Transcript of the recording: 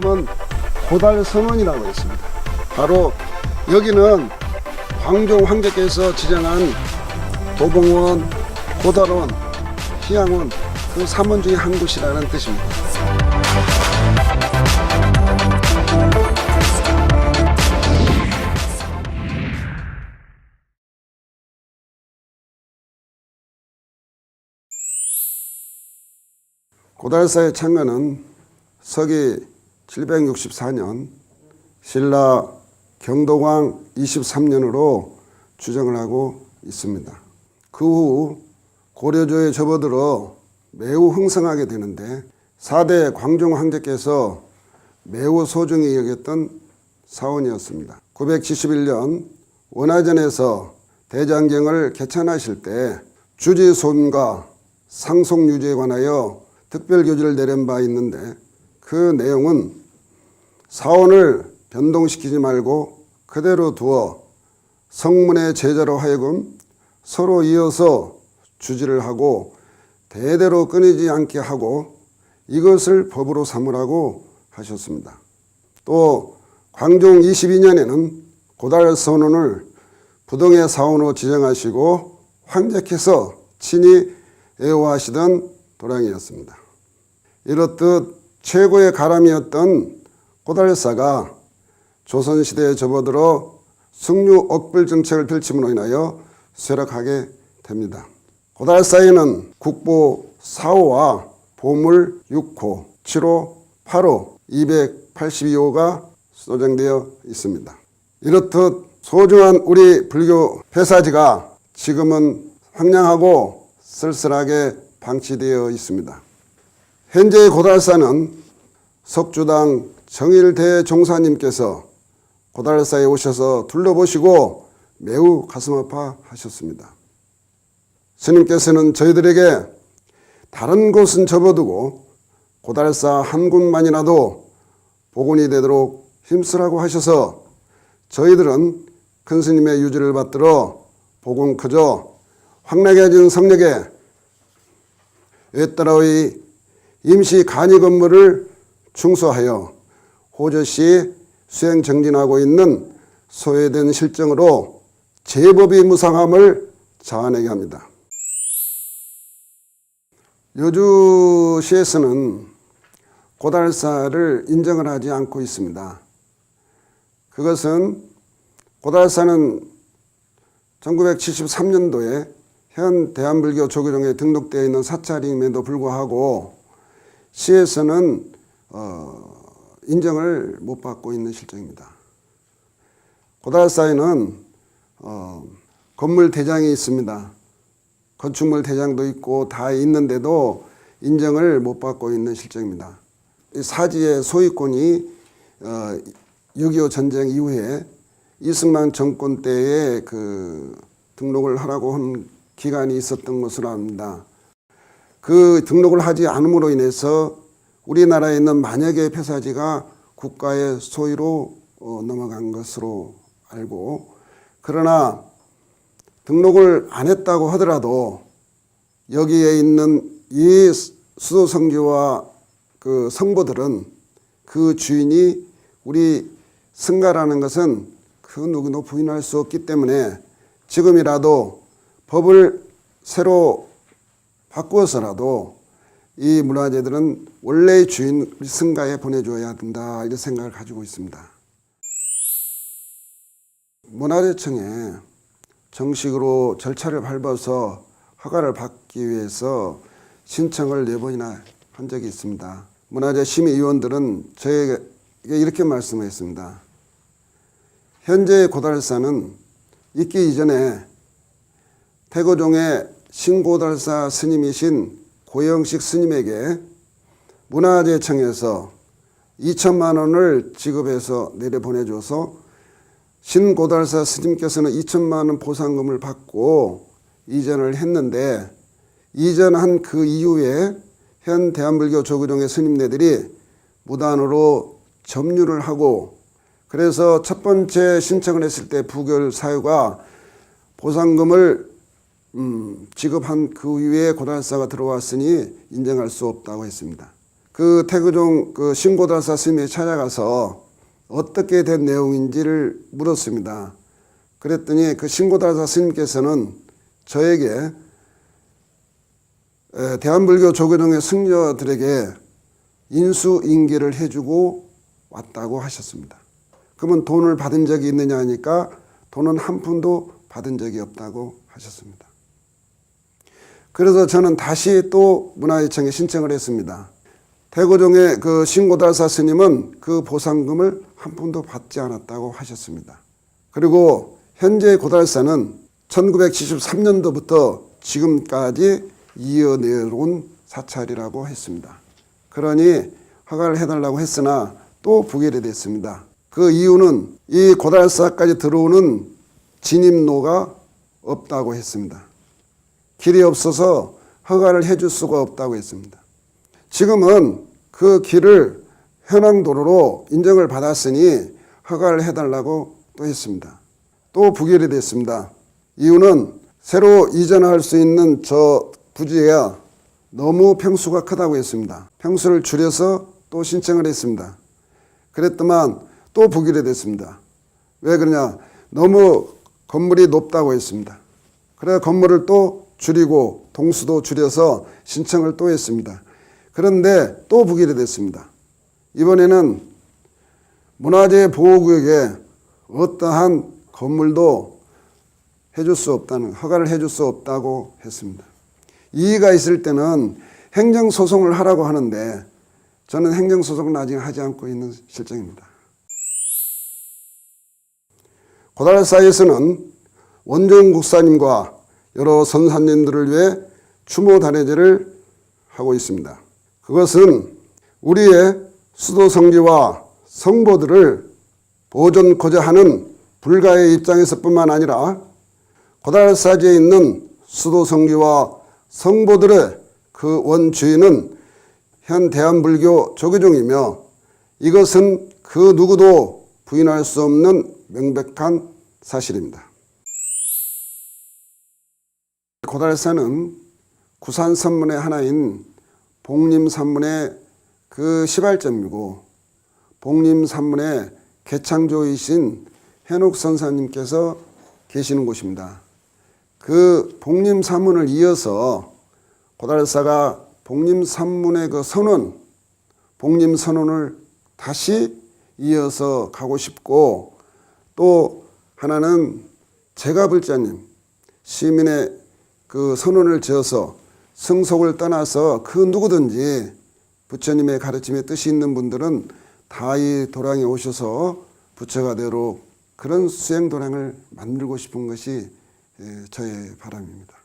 이름은 고달선원이라고 했습니다. 바로 여기는 광종 황제께서 지정한 도봉원, 고달원, 희양원 그 3원 중에 한 곳이라는 뜻입니다. 고달사의 창건은 서기 764년 신라 경도광 23년으로 추정을 하고 있습니다. 그 후 고려조에 접어들어 매우 흥성하게 되는데 4대 광종 황제께서 매우 소중히 여겼던 사원이었습니다. 971년 원화전에서 대장경을 개천하실 때 주지손과 상속유지에 관하여 특별교지를 내린 바 있는데 그 내용은 사원을 변동시키지 말고 그대로 두어 성문의 제자로 하여금 서로 이어서 주지를 하고 대대로 끊이지 않게 하고 이것을 법으로 삼으라고 하셨습니다. 또 광종 22년에는 고달선원을 부동의 사원으로 지정하시고 황제께서 친히 애호하시던 도량이었습니다. 이렇듯 최고의 가람이었던 고달사가 조선시대에 접어들어 승류 억불 정책을 펼침으로 인하여 쇠락하게 됩니다. 고달사에는 국보 4호와 보물 6호, 7호, 8호, 282호가 소장되어 있습니다. 이렇듯 소중한 우리 불교 폐사지가 지금은 황량하고 쓸쓸하게 방치되어 있습니다. 현재의 고달사는 석주당 정일대종사님께서 고달사에 오셔서 둘러보시고 매우 가슴 아파하셨습니다. 스님께서는 저희들에게 다른 곳은 접어두고 고달사 한 곳만이라도 복원이 되도록 힘쓰라고 하셔서 저희들은 큰 스님의 유지를 받들어 복원 그저 황량해진 성역에 외따라의 임시 간이 건물을 충수하여 호저시 수행 정진하고 있는 소외된 실정으로 제법이 무상함을 자아내게 합니다. 여주시에서는 고달사를 인정을 하지 않고 있습니다. 그것은 고달사는 1973년도에 현 대한불교 조계종에 등록되어 있는 사찰임에도 불구하고 시에서는 인정을 못 받고 있는 실정입니다. 고달사에는 건물 대장이 있습니다. 건축물 대장도 있고 다 있는데도 인정을 못 받고 있는 실정입니다. 사지의 소유권이 6.25 전쟁 이후에 이승만 정권 때에 등록을 하라고 한 기간이 있었던 것으로 압니다. 그 등록을 하지 않음으로 인해서 우리나라에 있는 만여 개의 폐사지가 국가의 소유로 넘어간 것으로 알고, 그러나 등록을 안 했다고 하더라도 여기에 있는 이 수도성지와 그 성보들은 그 주인이 우리 승가라는 것은 그 누구도 부인할 수 없기 때문에 지금이라도 법을 새로 바꾸어서라도 이 문화재들은 원래의 주인 우리 승가에 보내줘야 된다, 이런 생각을 가지고 있습니다. 문화재청에 정식으로 절차를 밟아서 허가를 받기 위해서 신청을 4번이나 한 적이 있습니다. 문화재 심의위원들은 저에게 이렇게 말씀했습니다. 현재 고달사는 있기 이전에 태고종의 신고달사 스님이신 고영식 스님에게 문화재청에서 2천만 원을 지급해서 내려보내줘서 신고달사 스님께서는 2천만 원 보상금을 받고 이전을 했는데, 이전한 그 이후에 현 대한불교 조계종의 스님네들이 무단으로 점유를 하고, 그래서 첫 번째 신청을 했을 때 부결 사유가 보상금을 지급한 그 이후에 고달사가 들어왔으니 인정할 수 없다고 했습니다. 그 태교종 그 신고달사 스님이 찾아가서 어떻게 된 내용인지를 물었습니다. 그랬더니 그 신고달사 스님께서는 저에게 대한불교 조계종의 승려들에게 인수인계를 해주고 왔다고 하셨습니다. 그러면 돈을 받은 적이 있느냐 하니까 돈은 한 푼도 받은 적이 없다고 하셨습니다. 그래서 저는 다시 또 문화유치원에 신청을 했습니다. 태고종의 그 신고달사 스님은 그 보상금을 한 푼도 받지 않았다고 하셨습니다. 그리고 현재 고달사는 1973년도부터 지금까지 이어내려온 사찰이라고 했습니다. 그러니 허가를 해달라고 했으나 또 부결이 됐습니다. 그 이유는 이 고달사까지 들어오는 진입로가 없다고 했습니다. 길이 없어서 허가를 해줄 수가 없다고 했습니다. 지금은 그 길을 현황도로로 인정을 받았으니 허가를 해달라고 또 했습니다. 또 부결이 됐습니다. 이유는 새로 이전할 수 있는 저 부지가 너무 평수가 크다고 했습니다. 평수를 줄여서 또 신청을 했습니다. 그랬더만 또 부결이 됐습니다. 왜 그러냐? 너무 건물이 높다고 했습니다. 그래서 건물을 또 줄이고 동수도 줄여서 신청을 또 했습니다. 그런데 또 부결이 됐습니다. 이번에는 문화재 보호구역에 어떠한 건물도 해줄 수 없다는, 허가를 해줄 수 없다고 했습니다. 이의가 있을 때는 행정소송을 하라고 하는데 저는 행정소송은 아직 하지 않고 있는 실정입니다. 고달사에서는 원종 국사님과 여러 선사님들을 위해 추모 단회제를 하고 있습니다. 그것은 우리의 수도 성지와 성보들을 보존코자 하는 불가의 입장에서뿐만 아니라 고달사지에 있는 수도 성지와 성보들의 그 원주인은 현 대한불교 조계종이며 이것은 그 누구도 부인할 수 없는 명백한 사실입니다. 고달사는 구산선문의 하나인 복림산문의 그 시발점이고 복림산문의 개창조이신 해녹선사님께서 계시는 곳입니다. 그 복림산문을 이어서 고달사가 복림산문의 그 선원, 복림선언을 다시 이어서 가고 싶고 또 하나는 제가불자님 시민의 그 선언을 지어서 성속을 떠나서 그 누구든지 부처님의 가르침에 뜻이 있는 분들은 다 이 도량에 오셔서 부처가 되도록 그런 수행 도량을 만들고 싶은 것이 저의 바람입니다.